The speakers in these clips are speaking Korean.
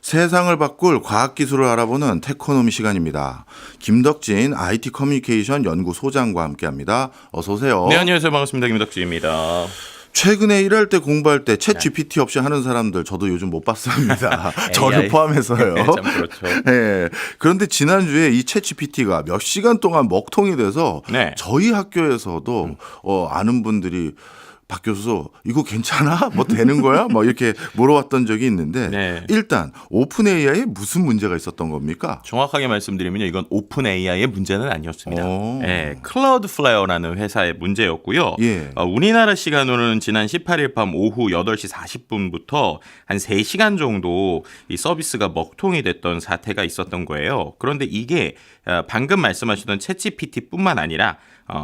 세상을 바꿀 과학기술을 알아보는 테크노미 시간입니다. 김덕진 IT 커뮤니케이션 연구소장과 함께합니다. 어서 오세요. 네, 안녕하세요. 반갑습니다. 김덕진입니다. 최근에 일할 때 공부할 때 챗 GPT 없이 하는 사람들 저도 요즘 못 봤습니다. 저를 포함해서요. 참 그렇죠. 네. 그런데 지난주에 이 챗 GPT가 몇 시간 동안 먹통이 돼서 네. 저희 학교에서도 아는 분들이 박 교수 이거 괜찮아? 뭐 되는 거야? 뭐 이렇게 물어봤던 적이 있는데 네. 일단 오픈 AI에 무슨 문제가 있었던 겁니까? 정확하게 말씀드리면요. 이건 오픈 AI의 문제는 아니었습니다. 오. 네, 클라우드플레어라는 회사의 문제였고요. 예. 우리나라 시간으로는 지난 18일 밤 오후 8시 40분부터 한 3시간 정도 이 서비스가 먹통이 됐던 사태가 있었던 거예요. 그런데 이게 방금 말씀하셨던 챗GPT뿐만 아니라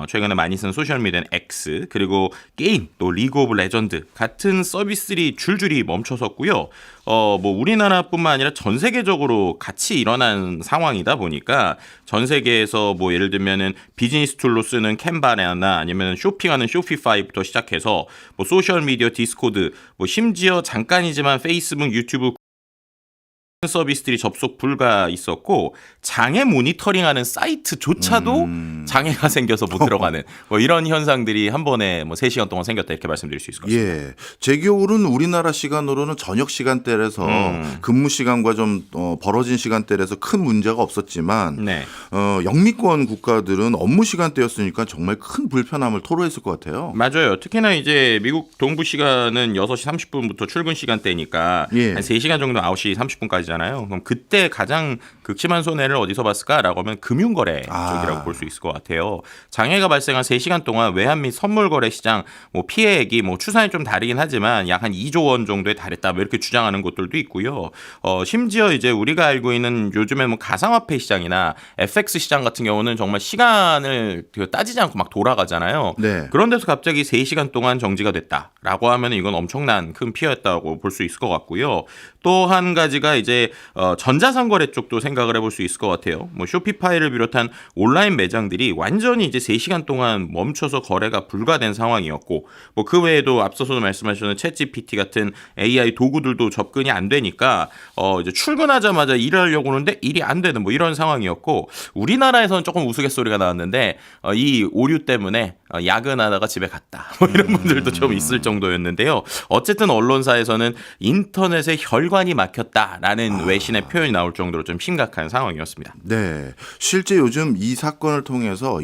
최근에 많이 쓴 소셜미디어는 X 그리고 게임 또 리그 오브 레전드 같은 서비스들이 줄줄이 멈춰섰고요. 뭐 우리나라뿐만 아니라 전 세계적으로 같이 일어난 상황이다 보니까 전 세계에서 뭐 예를 들면은 비즈니스 툴로 쓰는 캔바나 아니면 쇼핑하는 쇼피파이부터 시작해서 뭐 소셜 미디어 디스코드 뭐 심지어 잠깐이지만 페이스북, 유튜브 서비스들이 접속 불가 있었고 장애 모니터링하는 사이트조차도 장애가 생겨서 못 들어가는 뭐 이런 현상들이 한 번에 뭐 3시간 동안 생겼다 이렇게 말씀드릴 수 있을 것 같습니다. 예, 제 기억으로는 우리나라 시간으로는 저녁 시간대라서 근무 시간과 좀 벌어진 시간대라서 큰 문제가 없었지만 네. 영미권 국가들은 업무 시간대였으니까 정말 큰 불편함을 토로했을 것 같아요. 맞아요. 특히나 이제 미국 동부 시간은 6시 30분부터 출근 시간대니까 예. 한 3시간 정도 9시 30분까지잖아요. 그럼 그때 가장 극심한 손해를 어디서 봤을까라고 하면 금융거래 쪽이라고 볼 수 있을 것 같아요. 장애가 발생한 3시간 동안 외환 및 선물거래 시장 뭐 피해액이 뭐 추산이 좀 다르긴 하지만 약 한 2조 원 정도에 달했다 뭐 이렇게 주장하는 곳들도 있고요. 심지어 이제 우리가 알고 있는 요즘에 뭐 가상화폐 시장이나 FX 시장 같은 경우는 정말 시간을 따지지 않고 막 돌아가잖아요. 네. 그런 데서 갑자기 3시간 동안 정지가 됐다라고 하면 이건 엄청난 큰 피해였다고 볼 수 있을 것 같고요. 또 한 가지가 이제 전자상거래 쪽도 생각을 해볼 수 있을 것 같아요. 뭐 쇼피파이를 비롯한 온라인 매장들이 완전히 이제 3시간 동안 멈춰서 거래가 불가된 상황이었고 뭐 그 외에도 앞서서도 말씀하셨던 챗GPT 같은 AI 도구들도 접근이 안 되니까 이제 출근하자마자 일하려고 하는데 일이 안 되는 뭐 이런 상황이었고 우리나라에서는 조금 우스갯소리가 나왔는데 이 오류 때문에 야근하다가 집에 갔다 뭐 이런 분들도 좀 있을 정도였는데요. 어쨌든 언론사에서는 인터넷에 혈관이 막혔다라는 외신의 표현이 나올 정도로 좀 심각한 상황이었습니다. 네, 실제 요즘 이 사건을 통해서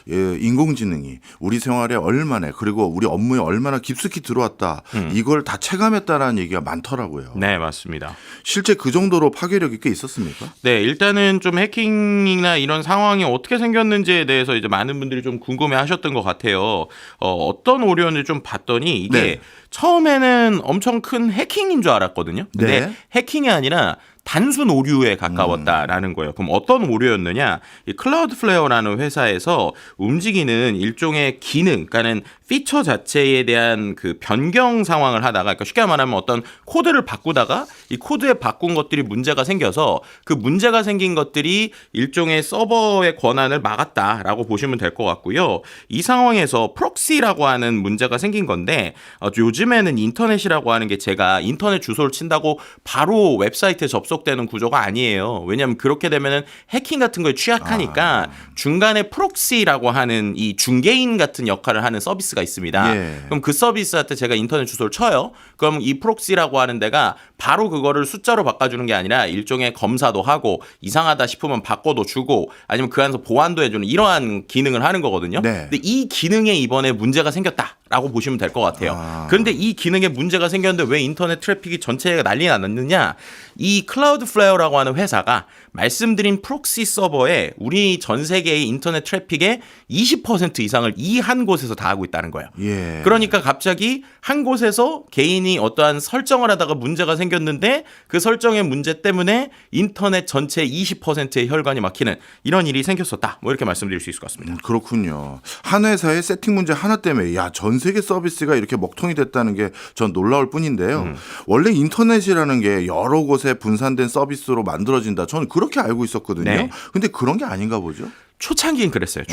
인공지능이 우리 생활에 얼마나 그리고 우리 업무에 얼마나 깊숙이 들어왔다 이걸 다 체감했다라는 얘기가 많더라고요. 네, 맞습니다. 실제 그 정도로 파괴력이 꽤 있었습니까? 네, 일단은 좀 해킹이나 이런 상황이 어떻게 생겼는지에 대해서 이제 많은 분들이 좀 궁금해하셨던 것 같아요. 어떤 오류인지 좀 봤더니 이게 네. 처음에는 엄청 큰 해킹인 줄 알았거든요. 근데 네. 해킹이 아니라 단순 오류에 가까웠다라는 거예요. 그럼 어떤 오류였느냐? 이 클라우드플레어라는 회사에서 움직이는 일종의 기능, 그러니까는 피처 자체에 대한 그 변경 상황을 하다가, 그러니까 쉽게 말하면 어떤 코드를 바꾸다가 이 코드에 바꾼 것들이 문제가 생겨서 그 문제가 생긴 것들이 일종의 서버의 권한을 막았다라고 보시면 될 것 같고요. 이 상황에서 프록시라고 하는 문제가 생긴 건데 요즘에는 인터넷이라고 하는 게 제가 인터넷 주소를 친다고 바로 웹사이트에 접속되는 구조가 아니에요. 왜냐하면 그렇게 되면은 해킹 같은 거에 취약하니까 중간에 프록시라고 하는 이 중개인 같은 역할을 하는 서비스가 있습니다. 예. 그럼 그 서비스한테 제가 인터넷 주소를 쳐요. 그럼 이 프록시라고 하는 데가 바로 그거를 숫자로 바꿔주는 게 아니라 일종의 검사도 하고 이상하다 싶으면 바꿔도 주고 아니면 그 안에서 보완도 해주는 이러한 기능을 하는 거거든요. 네. 근데 이 기능에 이번에 문제가 생겼다라고 보시면 될 것 같아요. 그런데 이 기능에 문제가 생겼는데 왜 인터넷 트래픽이 전체가 난리 났느냐? 이 클라우드플레어라고 하는 회사가 말씀드린 프록시 서버에 우리 전 세계의 인터넷 트래픽의 20% 이상을 이 한 곳에서 다 하고 있다는 거예요. 예. 그러니까 갑자기 한 곳에서 개인이 어떠한 설정을 하다가 문제가 생겼는데 그 설정의 문제 때문에 인터넷 전체 20%의 혈관이 막히는 이런 일이 생겼었다. 뭐 이렇게 말씀드릴 수 있을 것 같습니다. 그렇군요. 한 회사의 세팅 문제 하나 때문에 전 세계 서비스가 이렇게 먹통이 됐다는 게 전 놀라울 뿐인데요. 원래 인터넷이라는 게 여러 곳에 분산된 서비스로 만들어진다. 저는 그렇게 알고 있었거든요. 네. 근데 그런 게 아닌가 보죠. 초창기엔 그랬어요.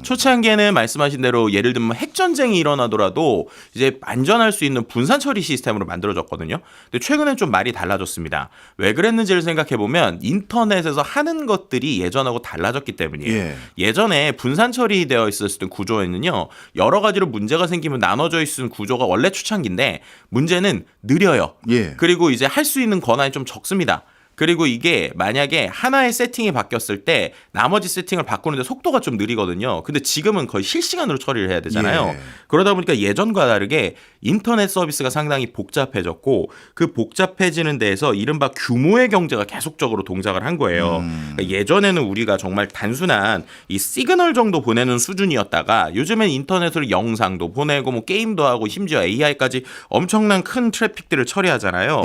초창기에는 말씀하신 대로 예를 들면 핵전쟁이 일어나더라도 이제 안전할 수 있는 분산 처리 시스템으로 만들어졌거든요. 근데 최근엔 좀 말이 달라졌습니다. 왜 그랬는지를 생각해보면 인터넷에서 하는 것들이 예전하고 달라졌기 때문이에요. 예전에 분산 처리되어 있었을 때 구조에는요. 여러 가지로 문제가 생기면 나눠져 있는 구조가 원래 초창기인데 문제는 느려요. 그리고 이제 할 수 있는 권한이 좀 적습니다. 그리고 이게 만약에 하나의 세팅이 바뀌었을 때 나머지 세팅을 바꾸는데 속도가 좀 느리거든요. 근데 지금은 거의 실시간으로 처리를 해야 되잖아요. 그러다 보니까 예전과 다르게 인터넷 서비스가 상당히 복잡해졌고 그 복잡해지는 데에서 이른바 규모의 경제가 계속적으로 동작을 한 거예요. 그러니까 예전에는 우리가 정말 단순한 이 시그널 정도 보내는 수준이었다가 요즘엔 인터넷으로 영상도 보내고 뭐 게임도 하고 심지어 AI까지 엄청난 큰 트래픽들을 처리하잖아요.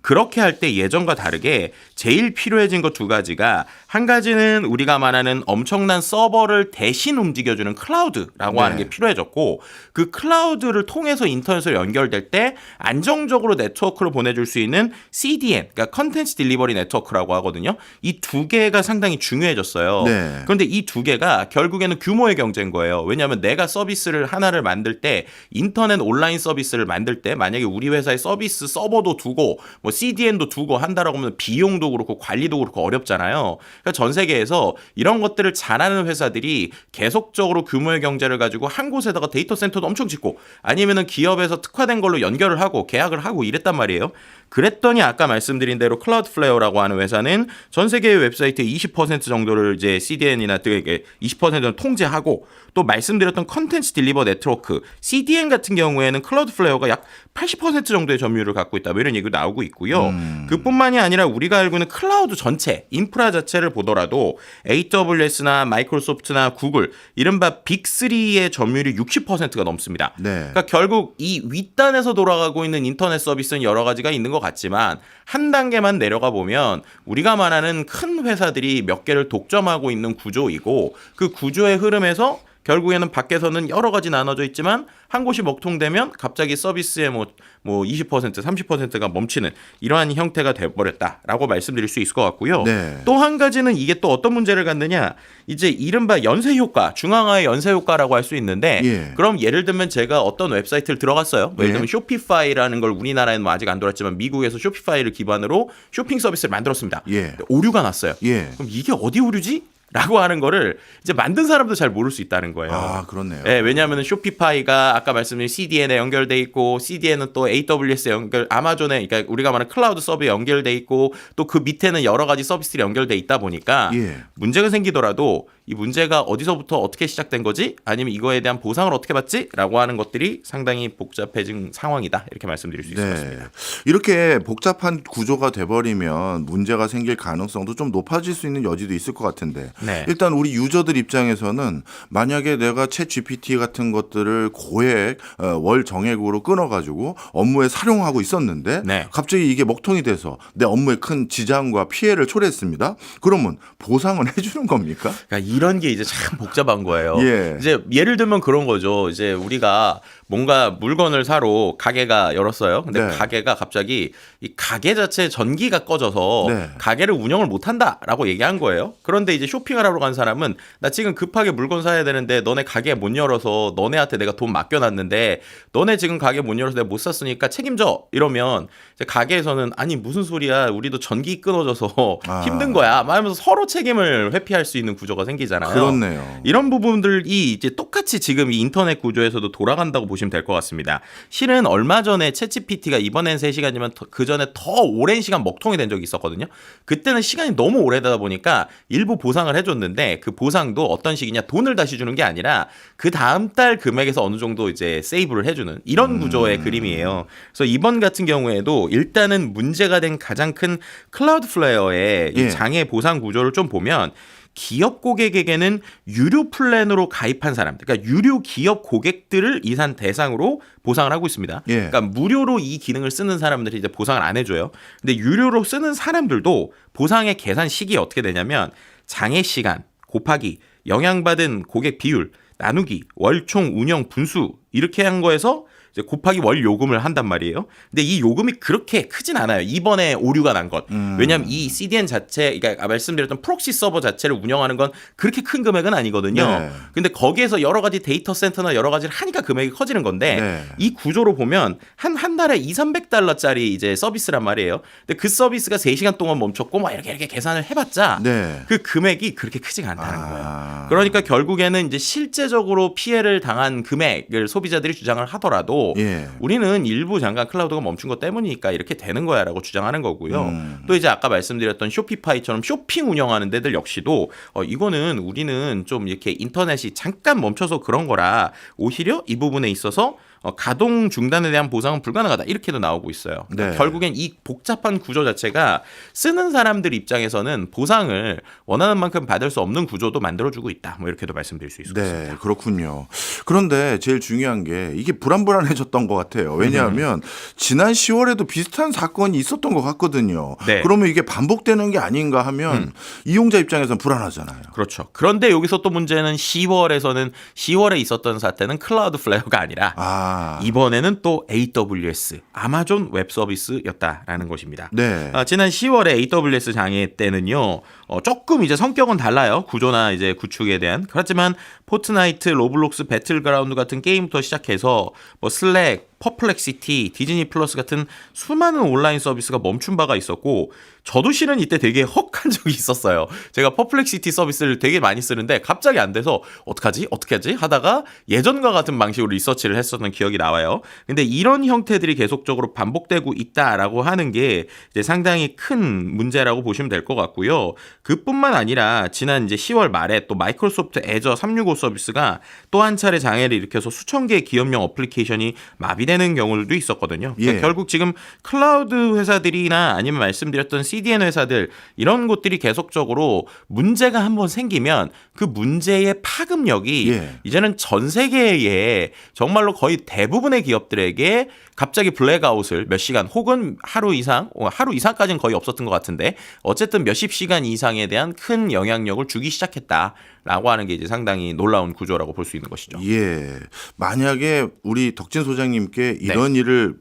그렇게 할 때 예전과 다르게 제일 필요해진 것 두 가지가 한 가지는 우리가 말하는 엄청난 서버를 대신 움직여주는 클라우드라고 하는 게 필요해졌고 그 클라우드를 통해서 인터넷으로 연결될 때 안정적으로 네트워크를 보내줄 수 있는 CDN, 그러니까 컨텐츠 딜리버리 네트워크라고 하거든요. 이 두 개가 상당히 중요해졌어요. 그런데 이 두 개가 결국에는 규모의 경제인 거예요. 왜냐하면 내가 서비스를 하나를 만들 때 인터넷 온라인 서비스를 만들 때 만약에 우리 회사의 서비스 서버도 두고 뭐 CDN도 두고 한다라고 하면 비용도 그렇고 관리도 그렇고 어렵잖아요. 그러니까 전 세계에서 이런 것들을 잘하는 회사들이 계속적으로 규모의 경제를 가지고 한 곳에다가 데이터 센터도 엄청 짓고 아니면은 기업에서 특화된 걸로 연결을 하고 계약을 하고 이랬단 말이에요. 그랬더니 아까 말씀드린 대로 클라우드플레어라고 하는 회사는 전 세계의 웨브사이트의 20% 정도를 이제 CDN이나 20%는 통제하고 또 말씀드렸던 컨텐츠 딜리버 네트워크 CDN 같은 경우에는 클라우드플레어가 약 80% 정도의 점유율을 갖고 있다. 뭐 이런 얘기도 나오고 있고요. 그뿐만이 아니라 우리가 알고 있는 클라우드 전체 인프라 자체를 보더라도 AWS나 마이크로소프트나 구글 이른바 빅3의 점유율이 60%가 넘습니다. 그러니까 결국 이 윗단에서 돌아가고 있는 인터넷 서비스는 여러 가지가 있는 것 같지만 한 단계만 내려가 보면 우리가 말하는 큰 회사들이 몇 개를 독점하고 있는 구조이고 그 구조의 흐름에서 결국에는 밖에서는 여러 가지 나눠져 있지만 한 곳이 먹통되면 갑자기 서비스의 뭐 20%, 30%가 멈추는 이러한 형태가 돼버렸다라고 말씀드릴 수 있을 것 같고요. 또 한 가지는 이게 또 어떤 문제를 갖느냐 이제 이른바 연쇄 효과, 중앙화의 연쇄 효과라고 할 수 있는데 그럼 예를 들면 제가 어떤 웹사이트를 들어갔어요. 예를 들면 쇼피파이라는 걸 우리나라에는 뭐 아직 안 들어왔지만 미국에서 쇼피파이를 기반으로 쇼핑 서비스를 만들었습니다. 오류가 났어요. 그럼 이게 어디 오류지? 라고 하는 거를 이제 만든 사람도 잘 모를 수 있다는 거예요. 아, 그렇네요. 네, 왜냐하면 쇼피파이가 아까 말씀드린 CDN에 연결돼 있고 CDN은 또 AWS에 아마존에 그러니까 우리가 말하는 클라우드 서버에 연결돼 있고 또 그 밑에는 여러 가지 서비스들이 연결돼 있다 보니까 문제가 생기더라도 이 문제가 어디서부터 어떻게 시작된 거지? 아니면 이거에 대한 보상을 어떻게 받지? 라고 하는 것들이 상당히 복잡해진 상황이다. 이렇게 말씀드릴 수 있을 것 같습니다. 이렇게 복잡한 구조가 돼버리면 문제가 생길 가능성도 좀 높아질 수 있는 여지도 있을 것 같은데 일단 우리 유저들 입장에서는 만약에 내가 챗 GPT 같은 것들을 고액 월 정액으로 끊어가지고 업무에 사용하고 있었는데 갑자기 이게 먹통이 돼서 내 업무에 큰 지장과 피해를 초래했습니다. 그러면 보상은 해주는 겁니까? 그러니까 이런 게 이제 참 복잡한 거예요. 이제 예를 들면 그런 거죠. 이제 우리가 뭔가 물건을 사러 가게가 열었어요. 근데 가게가 갑자기 이 가게 자체 전기가 꺼져서 가게를 운영을 못한다라고 얘기한 거예요. 그런데 이제 쇼핑을 하러 간 사람은 나 지금 급하게 물건 사야 되는데 너네 가게 못 열어서 너네한테 내가 돈 맡겨놨는데 너네 지금 가게 못 열어서 내가 못 샀으니까 책임져 이러면 이제 가게에서는 아니 무슨 소리야 우리도 전기 끊어져서 힘든 거야 하면서 서로 책임을 회피할 수 있는 구조가 생기잖아요. 그렇네요. 이런 부분들이 이제 똑같이 지금 이 인터넷 구조에서도 돌아간다고 보시면 될 것 같습니다. 실은 얼마 전에 챗GPT가 이번엔 3시간이면 그 전에 더 오랜 시간 먹통이 된 적이 있었거든요. 그때는 시간이 너무 오래되다 보니까 일부 보상을 해줬는데 그 보상도 어떤 식이냐 돈을 다시 주는 게 아니라 그 다음 달 금액에서 어느 정도 이제 세이브를 해주는 이런 구조의 그림이에요. 그래서 이번 같은 경우에도 일단은 문제가 된 가장 큰 클라우드플레어의 이 장애 보상 구조를 좀 보면 기업 고객에게는 유료 플랜으로 가입한 사람들, 그러니까 유료 기업 고객들을 이산 대상으로 보상을 하고 있습니다. 그러니까 무료로 이 기능을 쓰는 사람들이 이제 보상을 안 해줘요. 근데 유료로 쓰는 사람들도 보상의 계산 시기 어떻게 되냐면 장애 시간 곱하기 영향받은 고객 비율 나누기 월총 운영 분수 이렇게 한 거에서 이제 곱하기 월 요금을 한단 말이에요. 근데 이 요금이 그렇게 크진 않아요. 이번에 오류가 난 것. 왜냐하면 이 CDN 자체, 그러니까 말씀드렸던 프록시 서버 자체를 운영하는 건 그렇게 큰 금액은 아니거든요. 네. 근데 거기에서 여러 가지 데이터 센터나 여러 가지를 하니까 금액이 커지는 건데 네. 이 구조로 보면 한 달에 200~300달러짜리 이제 서비스란 말이에요. 근데 그 서비스가 3시간 동안 멈췄고 막 이렇게 계산을 해봤자 네. 그 금액이 그렇게 크지가 않다는 거예요. 그러니까 결국에는 이제 실제적으로 피해를 당한 금액을 소비자들이 주장을 하더라도 예. 우리는 일부 잠깐 클라우드가 멈춘 것 때문이니까 이렇게 되는 거야라고 주장하는 거고요. 또 이제 아까 말씀드렸던 쇼피파이처럼 쇼핑 운영하는 데들 역시도 이거는 우리는 좀 이렇게 인터넷이 잠깐 멈춰서 그런 거라 오히려 이 부분에 있어서 가동 중단에 대한 보상은 불가능하다 이렇게도 나오고 있어요. 그러니까 네. 결국엔 이 복잡한 구조 자체가 쓰는 사람들 입장에서는 보상을 원하는 만큼 받을 수 없는 구조도 만들어주고 있다. 뭐 이렇게도 말씀드릴 수 있을 것 같습니다. 네, 그렇군요. 그런데 제일 중요한 게 이게 불안불안해졌던 것 같아요. 왜냐하면 지난 10월에도 비슷한 사건이 있었던 것 같거든요. 네. 그러면 이게 반복되는 게 아닌가 하면 이용자 입장에서는 불안하잖아요. 그렇죠. 그런데 여기서 또 문제는 10월에 있었던 사태는 클라우드 플레어가 아니라 이번에는 또 AWS, 아마존 웹 서비스였다라는 것입니다. 네. 지난 10월에 AWS 장애 때는요, 조금 이제 성격은 달라요. 구조나 이제 구축에 대한. 그렇지만 포트나이트, 로블록스, 배틀그라운드 같은 게임부터 시작해서 뭐 슬랙, 퍼플렉시티, 디즈니 플러스 같은 수많은 온라인 서비스가 멈춘 바가 있었고 저도 실은 이때 되게 헉한 적이 있었어요. 제가 퍼플렉시티 서비스를 되게 많이 쓰는데 갑자기 안 돼서 어떻게 하지 하다가 예전과 같은 방식으로 리서치를 했었던 기억이 나와요. 근데 이런 형태들이 계속적으로 반복되고 있다라고 하는 게 이제 상당히 큰 문제라고 보시면 될 것 같고요. 그뿐만 아니라 지난 이제 10월 말에 또 마이크로소프트 애저 365 서비스가 또 한 차례 장애를 일으켜서 수천 개의 기업용 어플리케이션이 마비되는 경우도 있었거든요. 그러니까 예. 결국 지금 클라우드 회사들이나 아니면 말씀드렸던 CDN 회사들 이런 곳들이 계속적으로 문제가 한번 생기면 그 문제의 파급력이 예. 이제는 전 세계에 정말로 거의 대부분의 기업들에게 갑자기 블랙아웃을 몇 시간 혹은 하루 이상까지는 거의 없었던 것 같은데 어쨌든 몇십 시간 이상에 대한 큰 영향력을 주기 시작했다라고 하는 게 이제 상당히 놀라운 구조라고 볼 수 있는 것이죠. 예. 만약에 우리 덕진 소장님께 이런 일을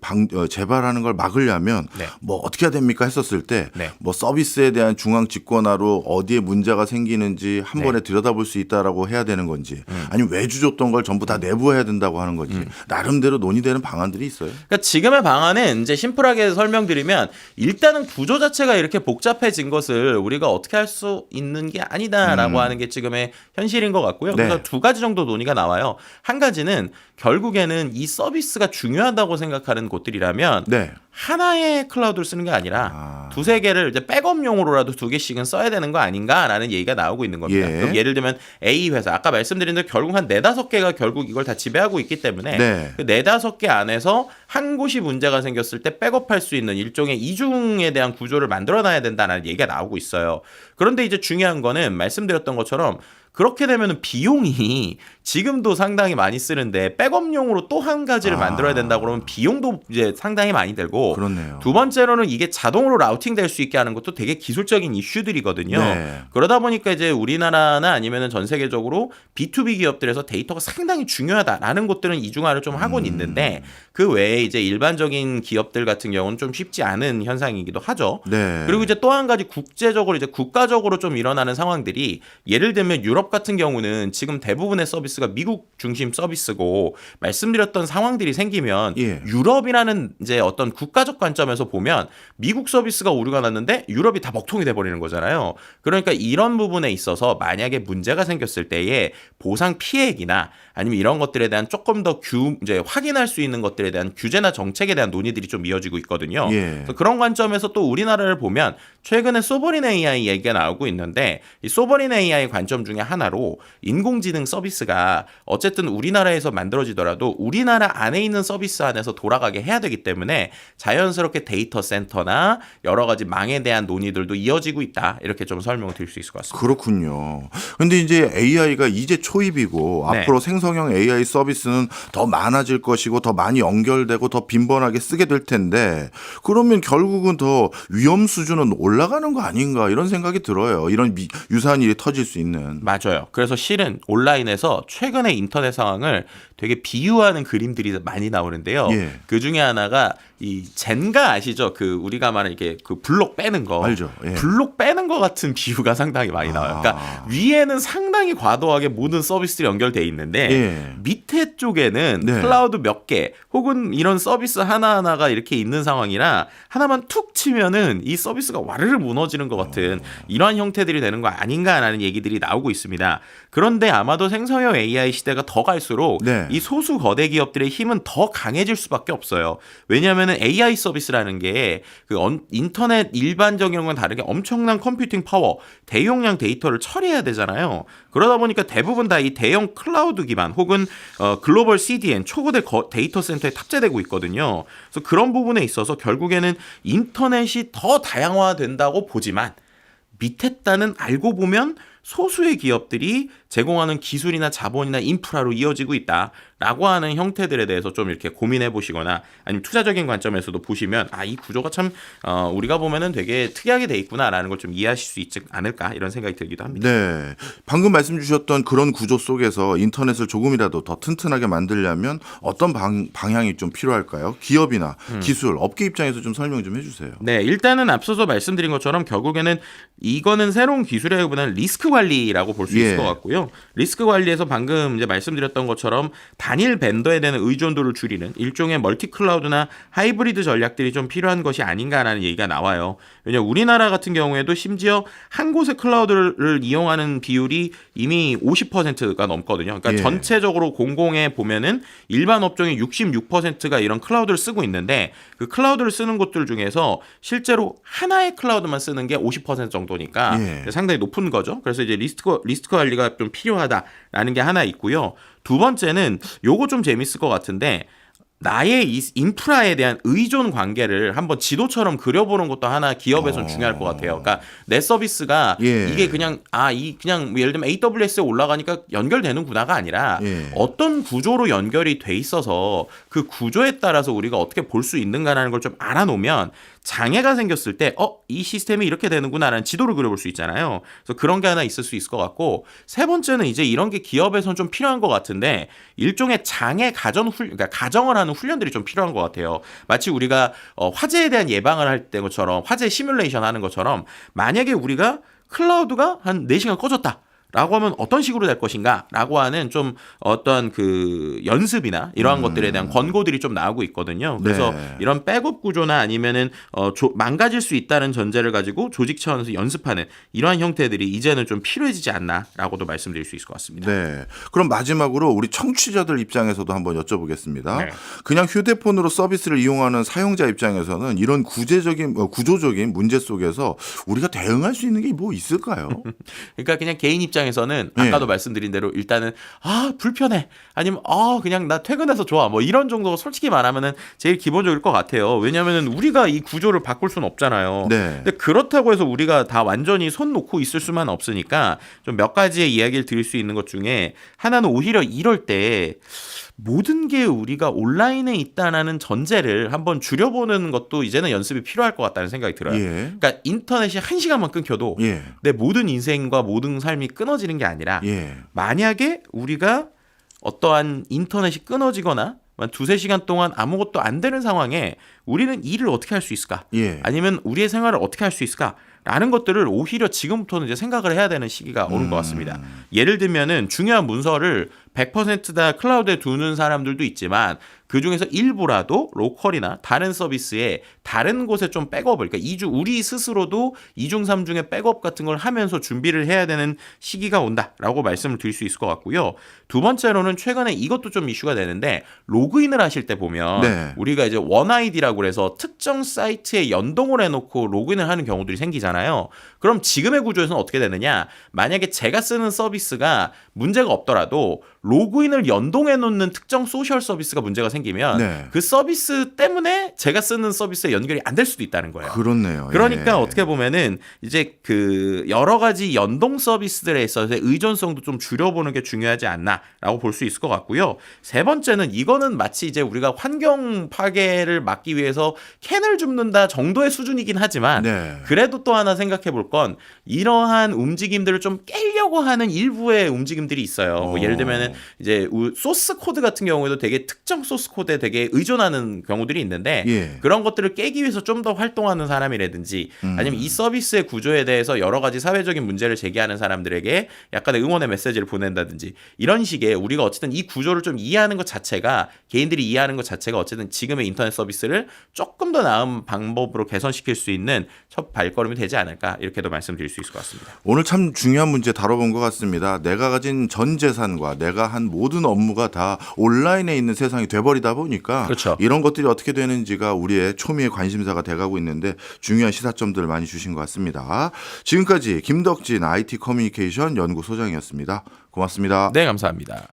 재발하는 걸 막으려면 네. 뭐 어떻게 해야 됩니까 했었을 때 네. 뭐 서비스에 대한 중앙 집권화로 어디에 문제가 생기는지 한 번에 들여다볼 수 있다라고 해야 되는 건지 아니면 외주 줬던 걸 전부 다 내부해야 된다고 하는 건지 나름대로 논의되는 방안들이 있어요. 그러니까 지금의 방안은 이제 심플하게 설명드리면 일단은 구조 자체가 이렇게 복잡해진 것을 우리가 어떻게 할 수 있는 게 아니다라고 하는 게 지금의 현실인 것 같고요. 네. 그래서 두 가지 정도 논의가 나와요. 한 가지는 결국에는 이 서비스가 중요하다고 생각하는 곳들이라면 네. 하나의 클라우드를 쓰는 게 아니라 두세 개를 이제 백업용으로라도 2개씩은 써야 되는 거 아닌가라는 얘기가 나오고 있는 겁니다. 예. 그럼 예를 들면 A 회사 아까 말씀드린 대로 결국 한 4~5개가 결국 이걸 다 지배하고 있기 때문에 네. 그 4~5개 안에서 한 곳이 문제가 생겼을 때 백업할 수 있는 일종의 이중에 대한 구조를 만들어놔야 된다는 얘기가 나오고 있어요. 그런데 이제 중요한 거는 말씀드렸던 것처럼 그렇게 되면 비용이 지금도 상당히 많이 쓰는데 백업용으로 또 한 가지를 만들어야 된다고 그러면 비용도 이제 상당히 많이 들고 그렇네요. 두 번째로는 이게 자동으로 라우팅 될 수 있게 하는 것도 되게 기술적인 이슈들이거든요. 네. 그러다 보니까 이제 우리나라나 아니면은 전 세계적으로 B2B 기업들에서 데이터가 상당히 중요하다라는 것들은 이중화를 좀 하고는 있는데 그 외에 이제 일반적인 기업들 같은 경우는 좀 쉽지 않은 현상이기도 하죠. 네. 그리고 이제 또 한 가지 국제적으로 이제 국가적으로 좀 일어나는 상황들이 예를 들면 유럽 같은 경우는 지금 대부분의 서비스가 미국 중심 서비스고 말씀드렸던 상황들이 생기면 예. 유럽이라는 이제 어떤 국가적 관점에서 보면 미국 서비스가 오류가 났는데 유럽이 다 먹통이 돼 버리는 거잖아요. 그러니까 이런 부분에 있어서 만약에 문제가 생겼을 때에 보상 피해액이나 아니면 이런 것들에 대한 조금 더 이제 확인할 수 있는 것들에 대한 규제나 정책에 대한 논의들이 좀 이어지고 있거든요. 예. 그래서 그런 관점에서 또 우리나라를 보면 최근에 소버린 AI 얘기가 나오고 있는데 이 소버린 AI 관점 중에 하나로 인공지능 서비스가 어쨌든 우리나라에서 만들어지더라도 우리나라 안에 있는 서비스 안에서 돌아가게 해야 되기 때문에 자연스럽게 데이터 센터나 여러 가지 망에 대한 논의들도 이어지고 있다. 이렇게 좀 설명을 드릴 수 있을 것 같습니다. 그렇군요. 근데 이제 AI가 이제 초입이고 네. 앞으로 생성형 AI 서비스는 더 많아질 것이고 더 많이 연결되고 더 빈번하게 쓰게 될 텐데 그러면 결국은 더 위험 수준은 올라가는 거 아닌가 이런 생각이 들어요. 이런 유사한 일이 터질 수 있는. 맞아요. 그래서 실은 온라인에서 최근의 인터넷 상황을 되게 비유하는 그림들이 많이 나오는데요. 예. 그 중에 하나가 이 젠가 아시죠? 그 우리가 말하는 이게 그 블록 빼는 거. 알죠. 예. 블록 빼는 거 같은 비유가 상당히 많이 나와요. 그러니까 위에는 상당히 과도하게 모든 서비스들이 연결돼 있는데 예. 밑에 쪽에는 네. 클라우드 몇 개 혹은 이런 서비스 하나하나가 이렇게 있는 상황이라 하나만 툭 치면은 이 서비스가 와르르 무너지는 것 같은 이러한 형태들이 되는 거 아닌가라는 얘기들이 나오고 있습니다. 그런데 아마도 생성형 AI 시대가 더 갈수록 네. 이 소수 거대 기업들의 힘은 더 강해질 수밖에 없어요. 왜냐하면 AI 서비스라는 게 그 인터넷 일반적인 것과는 다르게 엄청난 컴퓨팅 파워, 대용량 데이터를 처리해야 되잖아요. 그러다 보니까 대부분 다 이 대형 클라우드 기반 혹은 글로벌 CDN 초거대 데이터 센터에 탑재되고 있거든요. 그래서 그런 부분에 있어서 결국에는 인터넷이 더 다양화된다고 보지만 밑에 단은 알고 보면 소수의 기업들이 제공하는 기술이나 자본이나 인프라로 이어지고 있다라고 하는 형태들에 대해서 좀 이렇게 고민해 보시거나 아니면 투자적인 관점에서도 보시면 이 구조가 참 우리가 보면은 되게 특이하게 돼 있구나라는 걸 좀 이해하실 수 있지 않을까 이런 생각이 들기도 합니다. 네. 방금 말씀 주셨던 그런 구조 속에서 인터넷을 조금이라도 더 튼튼하게 만들려면 어떤 방향이 좀 필요할까요? 기업이나 기술, 업계 입장에서 좀 설명 좀 해주세요. 네, 일단은 앞서서 말씀드린 것처럼 결국에는 이거는 새로운 기술이라기보다는 리스크 관리라고 볼 수 있을 것 같고요. 리스크 관리에서 방금 이제 말씀드렸던 것처럼 단일 벤더에 대한 의존도를 줄이는 일종의 멀티 클라우드나 하이브리드 전략들이 좀 필요한 것이 아닌가라는 얘기가 나와요. 왜냐하면 우리나라 같은 경우에도 심지어 한 곳의 클라우드를 이용하는 비율이 이미 50%가 넘거든요. 그러니까 전체적으로 공공에 보면은 일반 업종의 66%가 이런 클라우드를 쓰고 있는데 그 클라우드를 쓰는 곳들 중에서 실제로 하나의 클라우드만 쓰는 게 50% 정도니까 상당히 높은 거죠. 그래서 이제 리스크 관리가 좀 필요하다라는 게 하나 있고요. 두 번째는 요거 좀 재밌을 것 같은데 나의 이 인프라에 대한 의존 관계를 한번 지도처럼 그려보는 것도 하나 기업에서는 중요할 것 같아요. 그러니까 내 서비스가 이게 그냥 그냥 예를 들면 AWS에 올라가니까 연결되는구나가 아니라 어떤 구조로 연결이 돼 있어서 그 구조에 따라서 우리가 어떻게 볼 수 있는가라는 걸 좀 알아놓으면 장애가 생겼을 때 이 시스템이 이렇게 되는구나라는 지도를 그려볼 수 있잖아요. 그래서 그런 게 하나 있을 수 있을 것 같고 세 번째는 이제 이런 게 기업에서는 좀 필요한 것 같은데 일종의 장애 그러니까 가정을 하는 훈련들이 좀 필요한 것 같아요. 마치 우리가 화재에 대한 예방을 할 때 것처럼 화재 시뮬레이션 하는 것처럼 만약에 우리가 클라우드가 한 4시간 꺼졌다. 라고 하면 어떤 식으로 될 것인가 라고 하는 좀 어떤 그 연습이나 이러한 것들에 대한 권고들이 좀 나오고 있거든요. 그래서 이런 백업 구조나 아니면은 망가질 수 있다는 전제를 가지고 조직 차원에서 연습하는 이러한 형태들이 이제는 좀 필요해지지 않나라고도 말씀드릴 수 있을 것 같습니다. 네. 그럼 마지막으로 우리 청취자들 입장에서도 한번 여쭤보겠습니다. 네. 그냥 휴대폰으로 서비스를 이용하는 사용자 입장에서는 이런 구조적인 문제 속에서 우리가 대응할 수 있는 게 뭐 있을까요? 그러니까 그냥 개인 입장에서는 아까도 말씀드린 대로 일단은 불편해 아니면 그냥 나 퇴근해서 좋아 뭐 이런 정도가 솔직히 말하면은 제일 기본적일 것 같아요. 왜냐하면은 우리가 이 구조를 바꿀 수는 없잖아요. 근데 그렇다고 해서 우리가 다 완전히 손 놓고 있을 수만 없으니까 좀 몇 가지의 이야기를 드릴 수 있는 것 중에 하나는 오히려 이럴 때 모든 게 우리가 온라인에 있다라는 전제를 한번 줄여보는 것도 이제는 연습이 필요할 것 같다는 생각이 들어요. 그러니까 인터넷이 1시간만 끊겨도 내 모든 인생과 모든 삶이 끊어지는 게 아니라 만약에 우리가 어떠한 인터넷이 끊어지거나 한 2-3시간 동안 아무것도 안 되는 상황에 우리는 일을 어떻게 할 수 있을까? 아니면 우리의 생활을 어떻게 할 수 있을까? 라는 것들을 오히려 지금부터는 이제 생각을 해야 되는 시기가 오는 것 같습니다. 예를 들면은 중요한 문서를 100% 다 클라우드에 두는 사람들도 있지만 그 중에서 일부라도 로컬이나 다른 서비스에 다른 곳에 좀 백업을 그러니까 우리 스스로도 2중 3중의 백업 같은 걸 하면서 준비를 해야 되는 시기가 온다라고 말씀을 드릴 수 있을 것 같고요. 두 번째로는 최근에 이것도 좀 이슈가 되는데 로그인을 하실 때 보면 우리가 이제 원아이디라고 해서 특정 사이트에 연동을 해놓고 로그인을 하는 경우들이 생기잖아요. 그럼 지금의 구조에서는 어떻게 되느냐? 만약에 제가 쓰는 서비스가 문제가 없더라도 로그인을 연동해 놓는 특정 소셜 서비스가 문제가 생기면 네. 그 서비스 때문에 제가 쓰는 서비스에 연결이 안 될 수도 있다는 거예요. 그렇네요. 그러니까 예. 어떻게 보면은 이제 그 여러 가지 연동 서비스들에 있어서의 의존성도 좀 줄여보는 게 중요하지 않나라고 볼 수 있을 것 같고요. 세 번째는 이거는 마치 이제 우리가 환경 파괴를 막기 위해서 캔을 줍는다 정도의 수준이긴 하지만 네. 그래도 또 하나 생각해 볼 건 이러한 움직임들을 좀 깨려고 하는 일부의 움직임들이 있어요. 뭐 예를 들면은 이제 소스 코드 같은 경우에도 되게 특정 소스 코드에 되게 의존하는 경우들이 있는데 예. 그런 것들을 깨기 위해서 좀 더 활동하는 사람이라든지 아니면 이 서비스의 구조에 대해서 여러 가지 사회적인 문제를 제기하는 사람들에게 약간의 응원의 메시지를 보낸다든지 이런 식의 우리가 어쨌든 이 구조를 좀 이해하는 것 자체가 개인들이 이해하는 것 자체가 어쨌든 지금의 인터넷 서비스를 조금 더 나은 방법으로 개선시킬 수 있는 첫 발걸음이 되지 않을까 이렇게도 말씀드릴 수 있을 것 같습니다. 오늘 참 중요한 문제 다뤄본 것 같습니다. 내가 가진 전 재산과 내가 한 모든 업무가 다 온라인에 있는 세상이 돼버리다 보니까 그렇죠. 이런 것들이 어떻게 되는지가 우리의 초미의 관심사가 돼가고 있는데 중요한 시사점들을 많이 주신 것 같습니다. 지금까지 김덕진 IT 커뮤니케이션 연구소장이었습니다. 고맙습니다. 네, 감사합니다.